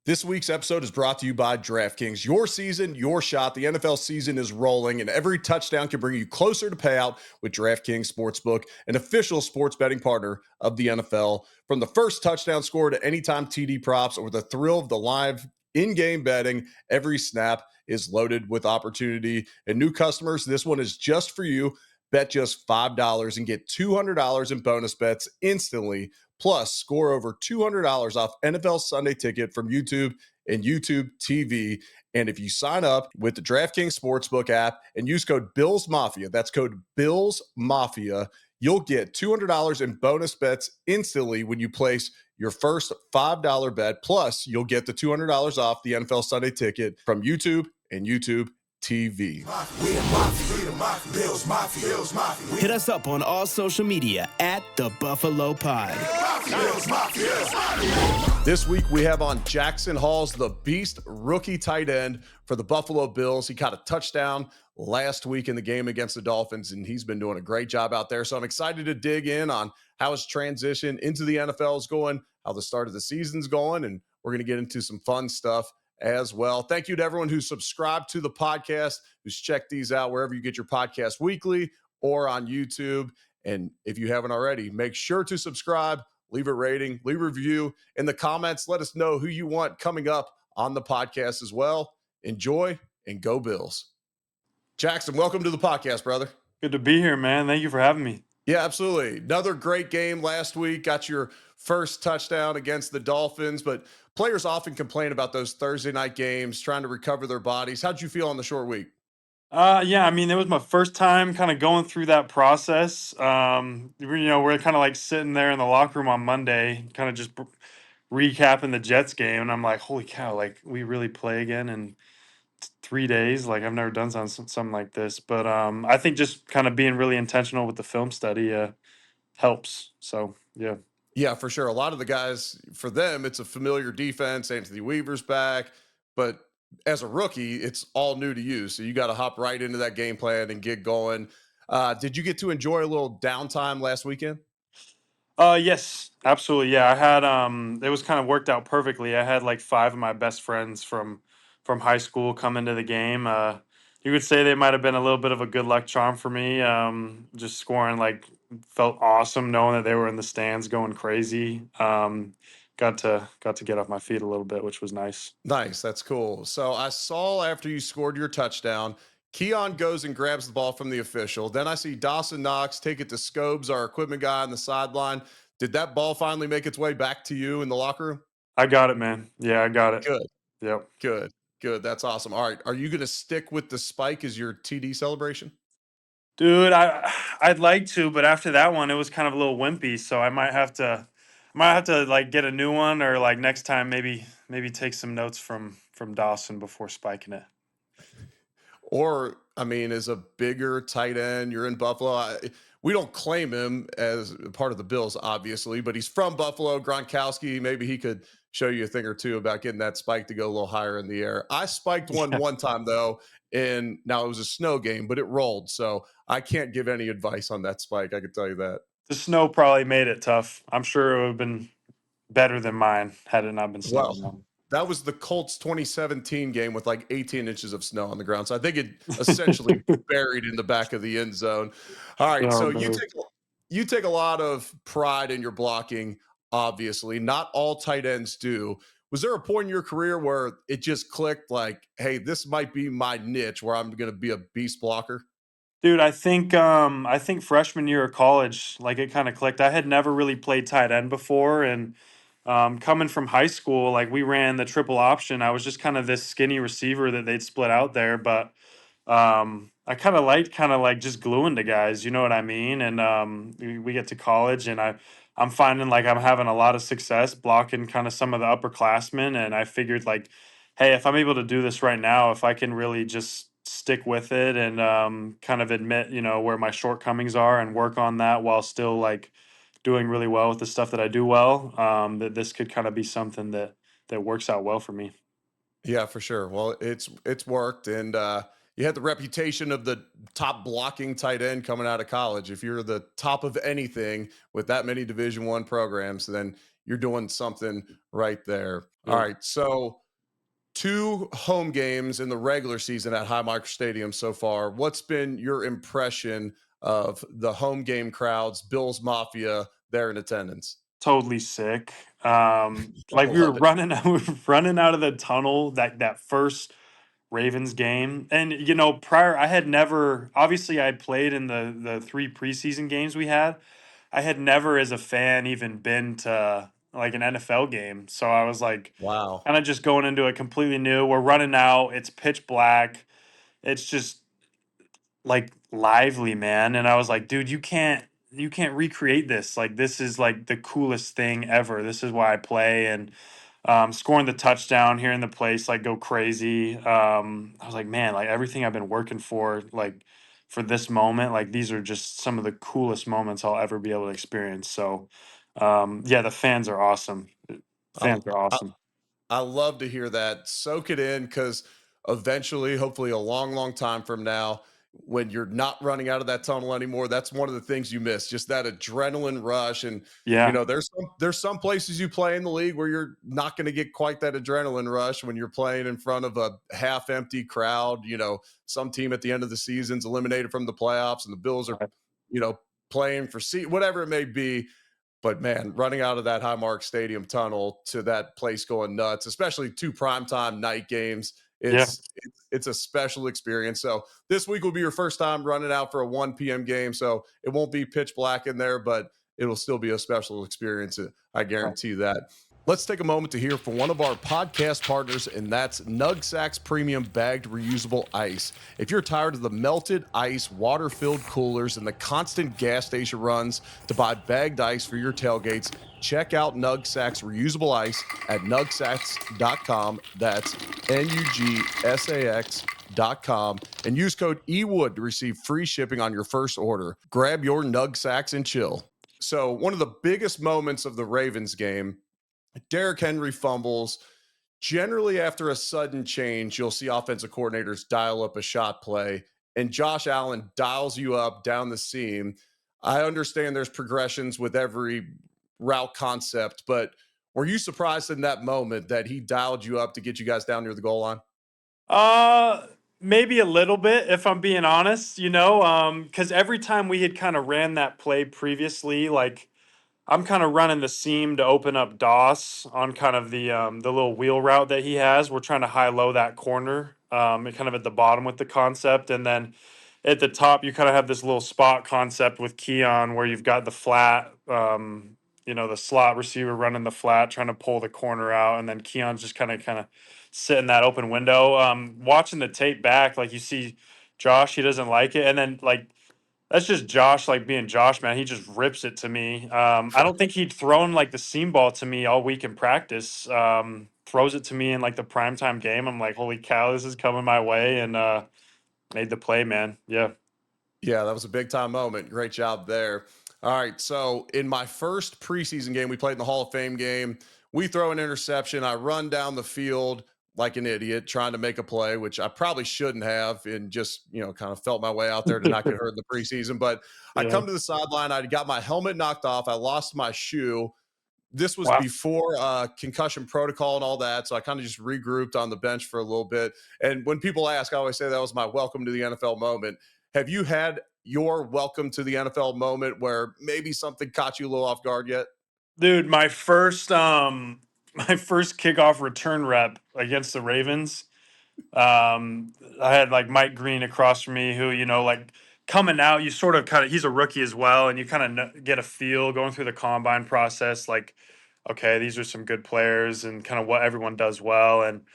This week's episode is brought to you by DraftKings. Your season, your shot. The NFL season is rolling, and every touchdown can bring you closer to payout with DraftKings Sportsbook, an official sports betting partner of the NFL. From the first touchdown score to anytime TD props or the thrill of the live in-game betting, every snap is loaded with opportunity. And new customers, this one is just for you. Bet just $5 and get $200 in bonus bets instantly. Plus, score over $200 off NFL Sunday Ticket from YouTube and YouTube TV. And if you sign up with the DraftKings Sportsbook app and use code Bills Mafia, that's code Bills Mafia, you'll get $200 in bonus bets instantly when you place your first $5 bet. Plus, you'll get the $200 off the NFL Sunday Ticket from YouTube and YouTube TV. Hit us up on all social media at The Buffalo Pod. This week we have on Jackson Hawes, the beast rookie tight end for the Buffalo Bills. He caught a touchdown last week in the game against the Dolphins, and he's been doing a great job out there. So I'm excited to dig in on how his transition into the NFL is going, how the start of the season's going, and we're going to get into some fun stuff as well. Thank you to everyone who's subscribed to the podcast, who's checked these out wherever you get your podcast weekly or on YouTube. And if you haven't already, make sure to subscribe, leave a rating, leave a review in the comments. Let us know who you want coming up on the podcast as well. Enjoy and go Bills. Jackson, welcome to the podcast, brother. Good to be here, man. Thank you for having me. Yeah, absolutely. Another great game last week. Got your first touchdown against the Dolphins, but players often complain about those Thursday night games, trying to recover their bodies. How'd you feel on the short week? Yeah, I mean, it was my first time kind of going through that process. We're kind of like sitting there in the locker room on Monday, kind of just recapping the Jets game, and I'm like, holy cow, like we really play again in 3 days. Like I've never done something like this, but I think just kind of being really intentional with the film study helps. So yeah. Yeah, for sure. A lot of the guys, for them, it's a familiar defense. Anthony Weaver's back, but as a rookie, it's all new to you. So you got to hop right into that game plan and get going. Did you get to enjoy a little downtime last weekend? Yes, absolutely. Yeah, I had it was kind of worked out perfectly. I had like five of my best friends from high school come into the game. You could say they might have been a little bit of a good luck charm for me. Just scoring like felt awesome knowing that they were in the stands going crazy. Got to get off my feet a little bit, which was nice. Nice. That's cool. So I saw after you scored your touchdown, Keon goes and grabs the ball from the official. Then I see Dawson Knox take it to Scobes, our equipment guy on the sideline. Did that ball finally make its way back to you in the locker room? I got it, man. Yeah, I got it. Good. Yep. Good. Good. That's awesome. All right. Are you going to stick with the spike as your TD celebration? Dude, I'd like to, but after that one, it was kind of a little wimpy, so I might have to like get a new one, or like next time maybe take some notes from Dawson before spiking it. Or, I mean, as a bigger tight end, you're in Buffalo. We don't claim him as part of the Bills, obviously, but he's from Buffalo. Gronkowski, maybe he could show you a thing or two about getting that spike to go a little higher in the air. I spiked one time, though, and now it was a snow game, but it rolled. So I can't give any advice on that spike. I can tell you that. The snow probably made it tough. I'm sure it would have been better than mine had it not been Well, snowing. that was the Colts 2017 game with like 18 inches of snow on the ground. So I think it essentially buried in the back of the end zone. All right. Oh, So no. you take a lot of pride in your blocking, obviously. Not all tight ends do. Was there a point in your career where it just clicked like, hey, this might be my niche where I'm going to be a beast blocker? Dude, I think freshman year of college, like it kind of clicked. I had never really played tight end before, and coming from high school, like we ran the triple option. I was just kind of this skinny receiver that they'd split out there, but I kind of liked kind of like just gluing to guys, you know what I mean? And we get to college, and I'm finding like I'm having a lot of success blocking kind of some of the upperclassmen, and I figured like, hey, if I'm able to do this right now, if I can really just stick with it and kind of admit, where my shortcomings are and work on that while still like doing really well with the stuff that I do well, that this could kind of be something that works out well for me. Yeah, for sure. Well, it's worked, and you had the reputation of the top blocking tight end coming out of college. If you're the top of anything with that many Division One programs, then you're doing something right there. All Yeah. right. So 2 home games in the regular season at Highmark Stadium so far. What's been your impression of the home game crowds, Bills Mafia there in attendance? Totally sick. I Like we were love it. running we were running out of the tunnel that first Ravens game. And prior I had never, obviously I had played in the 3 preseason games we had. I had never as a fan even been to like an NFL game. So I was like Wow. kind of just going into it completely new. We're running out, it's pitch black. It's just like lively, man. And I was like, dude, you can't recreate this. Like this is like the coolest thing ever. This is why I play. And scoring the touchdown, hearing the place like go crazy. I was like, man, like everything I've been working for, like for this moment, like these are just some of the coolest moments I'll ever be able to experience. So yeah, the fans are awesome. I, Fans are awesome. I love to hear that. Soak it in because eventually, hopefully, a long, long time from now, when you're not running out of that tunnel anymore, that's one of the things you miss, just that adrenaline rush. And Yeah. there's some places you play in the league where you're not going to get quite that adrenaline rush when you're playing in front of a half empty crowd. Some team at the end of the season's eliminated from the playoffs, and the Bills are, Right. you know, playing for whatever it may be. But man, running out of that Highmark Stadium tunnel to that place going nuts, especially 2 primetime night games, Yeah. it's a special experience. So this week will be your first time running out for a 1 p.m. game. So it won't be pitch black in there, but it'll still be a special experience. I Right. guarantee that. Let's take a moment to hear from one of our podcast partners, and that's Nugsax Premium Bagged Reusable Ice. If you're tired of the melted ice, water-filled coolers, and the constant gas station runs to buy bagged ice for your tailgates, check out Nugsax Reusable Ice at nugsax.com. That's Nugsax.com, and use code ewood to receive free shipping on your first order. Grab your Nugsax and chill. So one of the biggest moments of the Ravens game, Derrick Henry fumbles. Generally, after a sudden change, you'll see offensive coordinators dial up a shot play, and Josh Allen dials you up down the seam. I understand there's progressions with every route concept, but were you surprised in that moment that he dialed you up to get you guys down near the goal line? Uh, Maybe a little bit, if I'm being honest, because every time we had kind of ran that play previously, like I'm kind of running the seam to open up Doss on kind of the little wheel route that he has. We're trying to high low that corner, and kind of at the bottom with the concept, and then at the top you kind of have this little spot concept with Keon where you've got the flat, the slot receiver running the flat, trying to pull the corner out, and then Keon's just kind of sit in that open window. Watching the tape back, like you see Josh, he doesn't like it, and then like that's just Josh, like being Josh, man. He just rips it to me. I don't think he'd thrown like the seam ball to me all week in practice. Throws it to me in like the primetime game. I'm like, holy cow, this is coming my way, and made the play, man. Yeah. Yeah, that was a big time moment. Great job there. All right. So, in my first preseason game, we played in the Hall of Fame game. We throw an interception. I run down the field like an idiot trying to make a play, which I probably shouldn't have, and just, kind of felt my way out there to not get hurt in the preseason. But I Yeah. come to the sideline. I got my helmet knocked off. I lost my shoe. This was Wow. before concussion protocol and all that. So I kind of just regrouped on the bench for a little bit. And when people ask, I always say that was my welcome to the NFL moment. Have you had your welcome to the NFL moment where maybe something caught you a little off guard yet? Dude, my first kickoff return rep against the Ravens. I had like Mike Green across from me, who like coming out, you sort of kind of he's a rookie as well, and you kind of get a feel going through the combine process, like okay, these are some good players, and kind of what everyone does well. And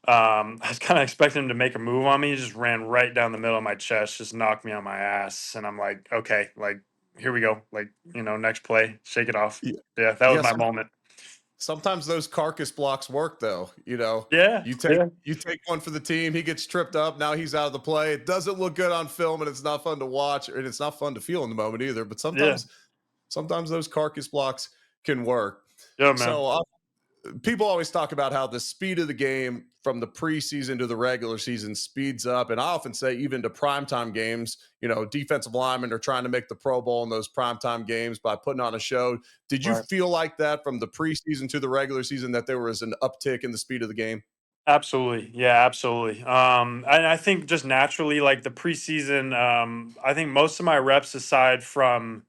I was kind of expecting him to make a move on me. He just ran right down the middle of my chest, just knocked me on my ass, and I'm like, okay, like here we go, like next play, shake it off. Yeah. Yeah, that was Yeah. my moment. Sometimes those carcass blocks work though. Yeah, You take yeah, you take one for the team, he gets tripped up, now he's out of the play. It doesn't look good on film and it's not fun to watch, and it's not fun to feel in the moment either. But yeah, sometimes those carcass blocks can work. yeah, man. So people always talk about how the speed of the game from the preseason to the regular season speeds up. And I often say, even to primetime games, defensive linemen are trying to make the Pro Bowl in those primetime games by putting on a show. Did you Right. feel like that from the preseason to the regular season, that there was an uptick in the speed of the game? Absolutely. Yeah, absolutely. And I think just naturally, like the preseason, I think most of my reps, aside from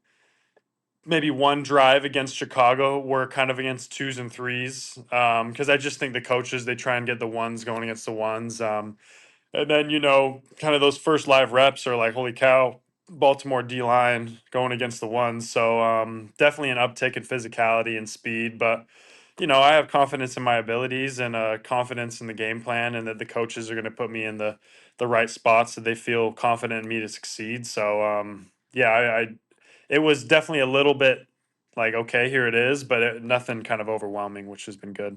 maybe one drive against Chicago, were kind of against twos and threes. Because I just think the coaches, they try and get the ones going against the ones. And then, kind of those first live reps are like, holy cow, Baltimore D line going against the ones. So definitely an uptick in physicality and speed. But, I have confidence in my abilities and confidence in the game plan, and that the coaches are going to put me in the right spots so they feel confident in me to succeed. So, yeah, it was definitely a little bit like, okay, here it is, but nothing kind of overwhelming, which has been good.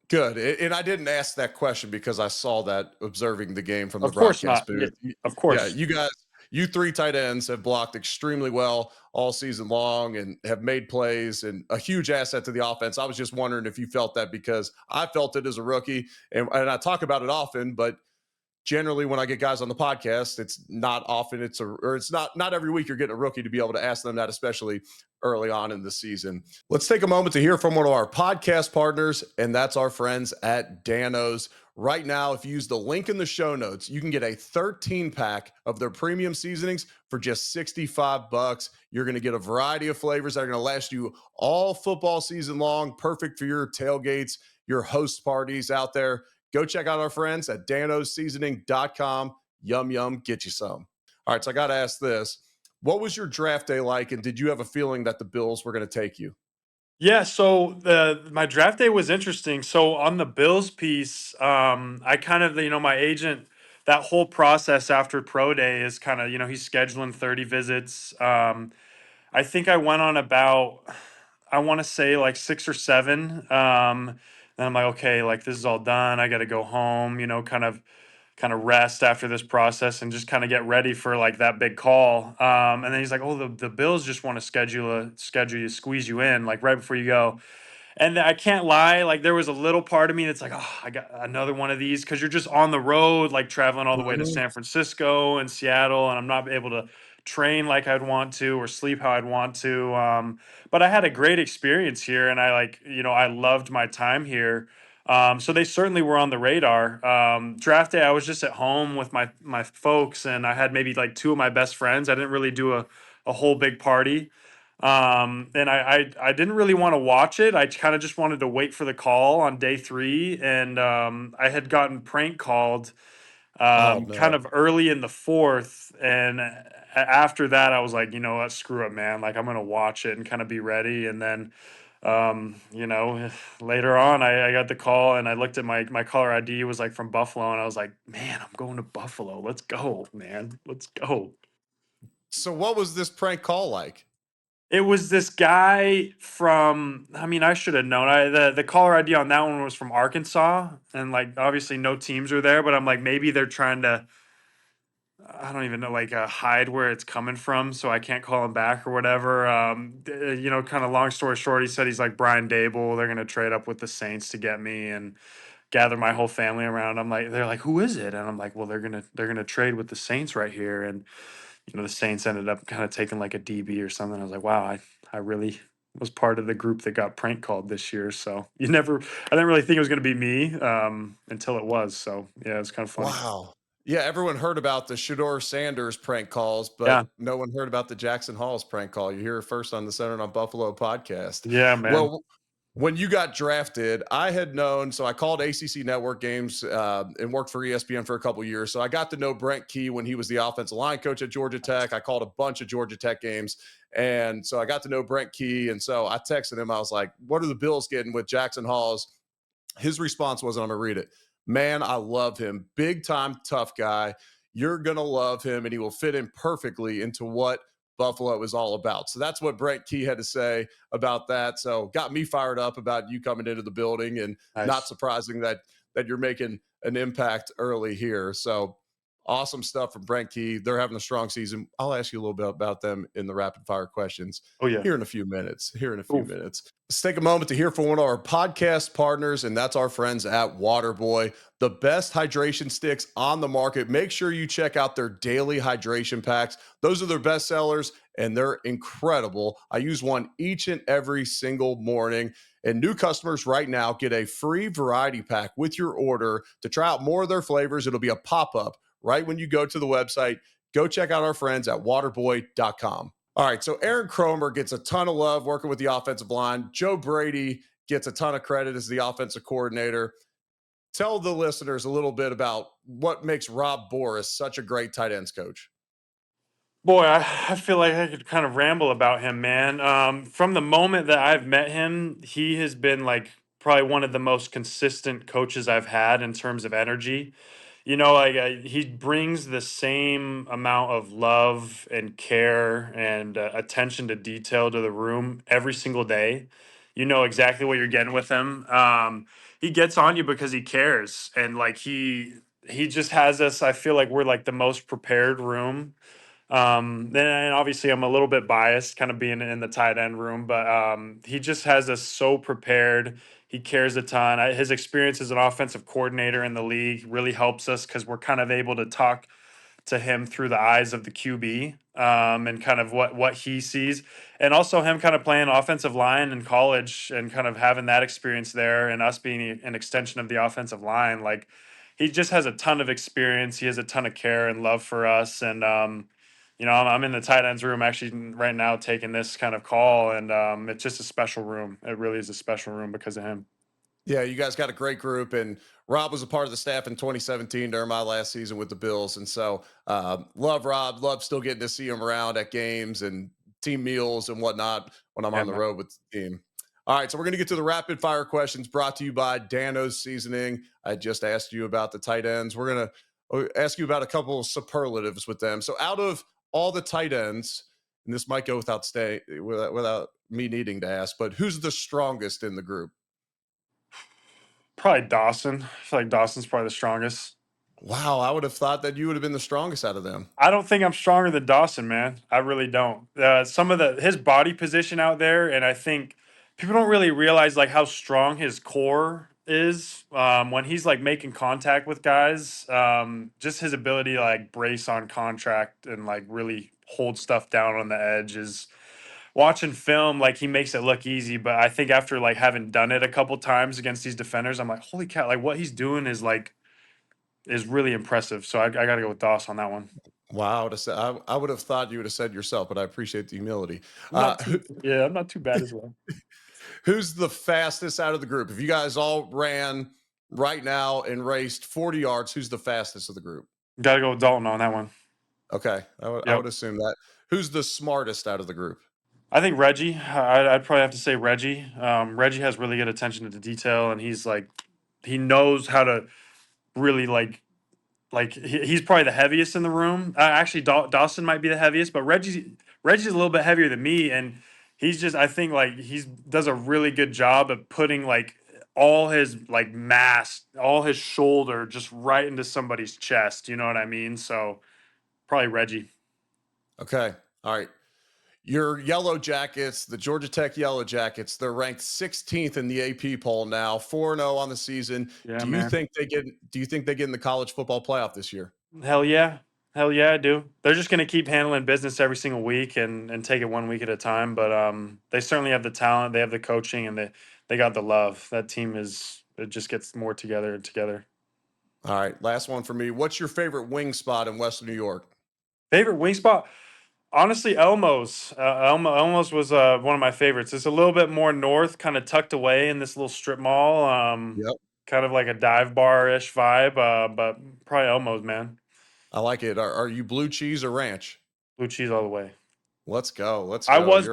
Good. And I didn't ask that question because I saw that observing the game from the Of course broadcast not. Yeah, booth. of Yeah, course. you guys, you three tight ends have blocked extremely well all season long and have made plays and a huge asset to the offense. I was just wondering if you felt that, because I felt it as a rookie, and I talk about it often, but generally when I get guys on the podcast, it's not often it's not every week you're getting a rookie to be able to ask them that, especially early on in the season. Let's take a moment to hear from one of our podcast partners, and that's our friends at Danos. Right now, if you use the link in the show notes, you can get a 13 pack of their premium seasonings for just $65. You're going to get a variety of flavors that are going to last you all football season long, perfect for your tailgates, your host parties out there. Go check out our friends at danosseasoning.com. Yum, yum, get you some. All right, so I got to ask this. What was your draft day like, and did you have a feeling that the Bills were going to take you? Yeah, so my draft day was interesting. So on the Bills piece, I kind of, my agent, that whole process after pro day is kind of, he's scheduling 30 visits. I think I went on about, I want to say like six or seven. Then I'm like, okay, like this is all done. I got to go home, kind of rest after this process and just kind of get ready for like that big call. And then he's like, oh, the Bills just want to schedule you, squeeze you in like right before you go. And I can't lie, like there was a little part of me that's like, oh, I got another one of these, because you're just on the road, like traveling all the way to Mhm. San Francisco and Seattle, and I'm not able to train like I'd want to or sleep how I'd want to. But I had a great experience here, and I loved my time here. So they certainly were on the radar. Draft day, I was just at home with my folks, and I had maybe like two of my best friends. I didn't really do a whole big party. And I didn't really want to watch it. I kind of just wanted to wait for the call on day three. And I had gotten prank called Oh, kind no. of early in the fourth. And after that, I was like, you know what, screw it, man. Like, I'm going to watch it and kind of be ready. And then, later on, I got the call and I looked at my caller ID was like from Buffalo. And I was like, man, I'm going to Buffalo. Let's go, man. Let's go. So what was this prank call like? It was this guy from, I mean, I should have known. The caller ID on that one was from Arkansas, and like obviously no teams are there, but I'm like, maybe they're trying to, I don't even know, like hide where it's coming from, so I can't call him back or whatever. Kind of long story short, he said he's like Brian Dable. They're gonna trade up with the Saints to get me and gather my whole family around. They're like, who is it? And I'm like, well, they're gonna trade with the Saints right here. And the Saints ended up kind of taking like a DB or something. I was like, wow, I really was part of the group that got prank called this year. So I didn't really think it was going to be me until it was. So yeah, it was kind of funny. Wow. Yeah, everyone heard about the Shador Sanders prank calls, Yeah. but no one heard about the Jackson Hawes prank call. You hear it first on the Center on Buffalo podcast. Yeah, man. Well, when you got drafted, I had known, so I called ACC network games and worked for ESPN for a couple years. So I got to know Brent Key when he was the offensive line coach at Georgia Tech. I called a bunch of Georgia Tech games. And so I got to know Brent Key. And so I texted him. I was like, what are the Bills getting with Jackson Hawes? His response was, and I'm going to read it. Man, I love him. Big time, tough guy. You're going to love him, and he will fit in perfectly into what Buffalo is all about. So that's what Brent Key had to say about that. So got me fired up about you coming into the building, and not Nice. surprising that you're making an impact early here. So Awesome stuff from Brent Key. They're having a strong season. I'll ask you a little bit about them in the rapid fire questions Oh yeah. here in a few minutes. Oof. Let's take a moment to hear from one of our podcast partners, and that's our friends at Waterboy, the best hydration sticks on the market. Make sure you check out their daily hydration packs. Those are their best sellers, and they're incredible. I use one each and every single morning. And new customers right now get a free variety pack with your order to try out more of their flavors. It'll be a pop up right when you go to the website. Go check out our friends at waterboy.com. All right, so Aaron Cromer gets a ton of love working with the offensive line. Joe Brady gets a ton of credit as the offensive coordinator. Tell the listeners a little bit about what makes Rob Boris such a great tight ends coach. Boy, I feel like I could kind of ramble about him, man. From the moment that I've met him, he has been like probably one of the most consistent coaches I've had in terms of energy. You know, like he brings the same amount of love and care and attention to detail to the room every single day. You know exactly what you're getting with him. He gets on you because he cares, and like he just has us. I feel like we're like the most prepared room. Then obviously I'm a little bit biased, kind of being in the tight end room, but he just has us so prepared. He cares a ton. His experience as an offensive coordinator in the league really helps us because we're kind of able to talk to him through the eyes of the QB, and kind of what he sees, and also him kind of playing offensive line in college and kind of having that experience there, and us being an extension of the offensive line. Like he just has a ton of experience. He has a ton of care and love for us, and you know, I'm in the tight ends room actually right now taking this kind of call, and it's just a special room. It really is a special room because of him. Yeah, you guys got a great group, and Rob was a part of the staff in 2017 during my last season with the Bills, and so love Rob, love still getting to see him around at games and team meals and whatnot when I'm Yeah, on the man. road with the team. All right, so we're going to get to the rapid fire questions brought to you by Dano's Seasoning. I just asked you about the tight ends. We're going to ask you about a couple of superlatives with them. So out of all the tight ends, and this might go without me needing to ask, but who's the strongest in the group? Probably Dawson. I feel like Dawson's probably the strongest. Wow, I would have thought that you would have been the strongest out of them. I don't think I'm stronger than Dawson, man. I really don't. Some of his body position out there, and I think people don't really realize like how strong his core is when he's like making contact with guys. Just his ability to like brace on contract and like really hold stuff down on the edge is watching film. Like he makes it look easy, but I think after like having done it a couple times against these defenders, I'm like, holy cow! Like what he's doing is really impressive. So I got to go with Dawson on that one. Wow, I would have thought you would have said yourself, but I appreciate the humility. I'm not too bad as well. Who's the fastest out of the group? If you guys all ran right now and raced 40 yards, who's the fastest of the group? Got to go with Dalton on that one. Okay, I Yep. would assume that. Who's the smartest out of the group? I think Reggie. I'd probably have to say Reggie. Reggie has really good attention to detail, and he's like, he knows how to really he's probably the heaviest in the room. Actually, Dawson might be the heaviest, but Reggie's a little bit heavier than me, and he's just I think like he's does a really good job of putting like all his like mass, all his shoulder just right into somebody's chest. You know what I mean? So probably Reggie. Okay, all right. Your Yellow Jackets, the Georgia Tech Yellow Jackets, they're ranked 16th in the AP poll now, 4-0 on the season. Yeah, Do you man. think they get in the college football playoff this year? Hell yeah. Hell yeah, I do. They're just gonna keep handling business every single week and take it one week at a time. But they certainly have the talent, they have the coaching, and they got the love. That team is it just gets more together and together. All right, last one for me. What's your favorite wing spot in Western New York? Favorite wing spot? Honestly, Elmo's. Elmo's was one of my favorites. It's a little bit more north, kind of tucked away in this little strip mall. Yep. Kind of like a dive bar ish vibe. But probably Elmo's, man. I like it. Are you blue cheese or ranch? Blue cheese all the way. Let's go. Let's I go. was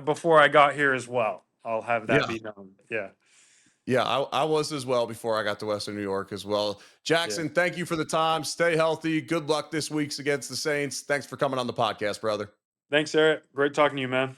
before I got here as well. I'll have that Yeah. be known. Yeah. Yeah, I was as well before I got to Western New York as well. Yeah. Jackson, thank you for the time. Stay healthy. Good luck this week's against the Saints. Thanks for coming on the podcast, brother. Thanks, Eric. Great talking to you, man.